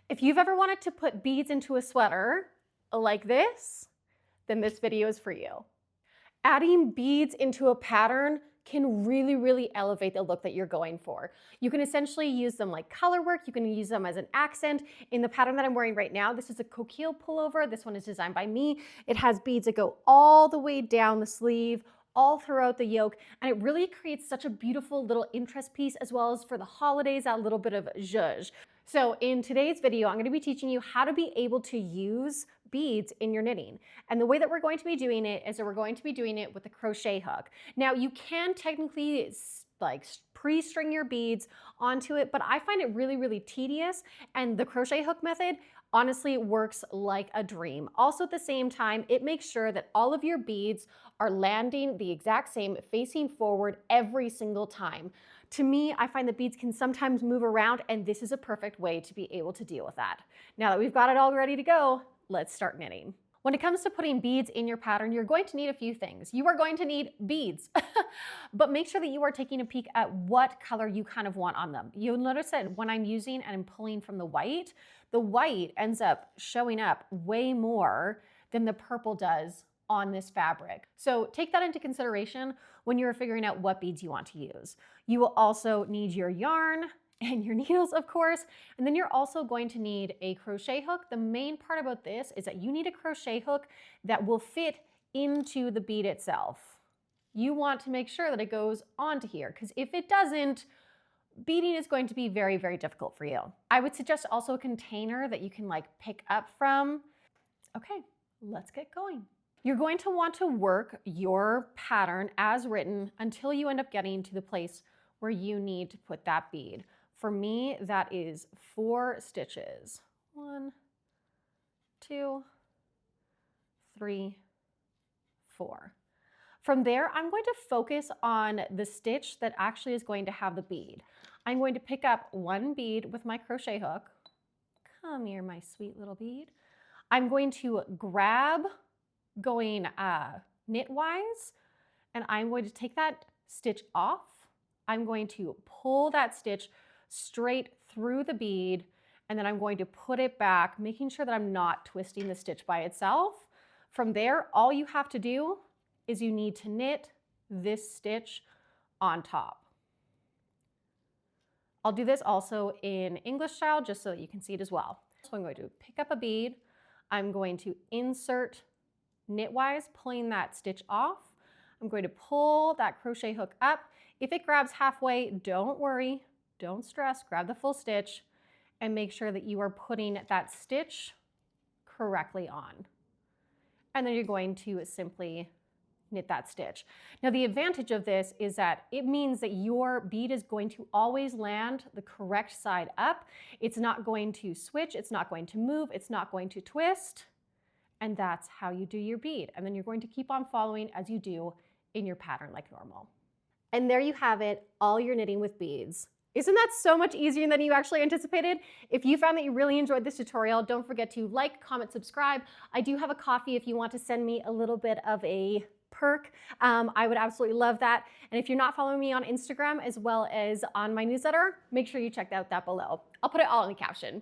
If you've ever wanted to put beads into a sweater like this, then this video is for you. Adding beads into a pattern can really elevate the look that you're going for. You can essentially use them like color work, you can use them as an accent. In the pattern that I'm wearing right now, this is a coquille pullover. This one is designed by me. It has beads that go all the way down the sleeve, all throughout the yoke, and it really creates such a beautiful little interest piece, as well as for the holidays, that little bit of zhuzh. So in today's video, I'm going to be teaching you how to be able to use beads in your knitting. And the way that we're going to be doing it is that we're going to be doing it with a crochet hook. Now you can technically like pre-string your beads onto it, but I find it really tedious, and the crochet hook method honestly works like a dream. Also at the same time, it makes sure that all of your beads are landing the exact same, facing forward every single time. To me, I find that beads can sometimes move around, and this is a perfect way to be able to deal with that. Now that we've got it all ready to go, let's start knitting. When it comes to putting beads in your pattern, you're going to need a few things. You are going to need beads, but make sure that you are taking a peek at what color you kind of want on them. You'll notice that when I'm using and I'm pulling from the white ends up showing up way more than the purple does on this fabric. So take that into consideration when you're figuring out what beads you want to use. You will also need your yarn and your needles, of course, and then you're also going to need a crochet hook. The main part about this is that you need a crochet hook that will fit into the bead itself. You want to make sure that it goes onto here, because if it doesn't, beading is going to be very difficult for you. I would suggest also a container that you can like pick up from. Okay, let's get going. You're going to want to work your pattern as written until you end up getting to the place where you need to put that bead. For me, that is 4 stitches. 1, 2, 3, 4. From there, I'm going to focus on the stitch that actually is going to have the bead. I'm going to pick up 1 bead with my crochet hook. Come here, my sweet little bead. I'm going to grab going knitwise, and I'm going to take that stitch off. I'm going to pull that stitch straight through the bead, and then I'm going to put it back, making sure that I'm not twisting the stitch by itself. From there, all you have to do is you need to knit this stitch on top. I'll do this also in English style just so that you can see it as well. So I'm going to pick up a bead. I'm going to insert knitwise, pulling that stitch off. I'm going to pull that crochet hook up. If it grabs halfway, don't worry, don't stress, grab the full stitch and make sure that you are putting that stitch correctly on. And then you're going to simply knit that stitch. Now the advantage of this is that it means that your bead is going to always land the correct side up. It's not going to switch, it's not going to move, it's not going to twist. And that's how you do your bead. And then you're going to keep on following as you do in your pattern like normal. And there you have it, all your knitting with beads. Isn't that so much easier than you actually anticipated? If you found that you really enjoyed this tutorial, don't forget to like, comment, subscribe. I do have a coffee if you want to send me a little bit of a perk. I would absolutely love that. And if you're not following me on Instagram as well as on my newsletter, make sure you check out that below. I'll put it all in the caption.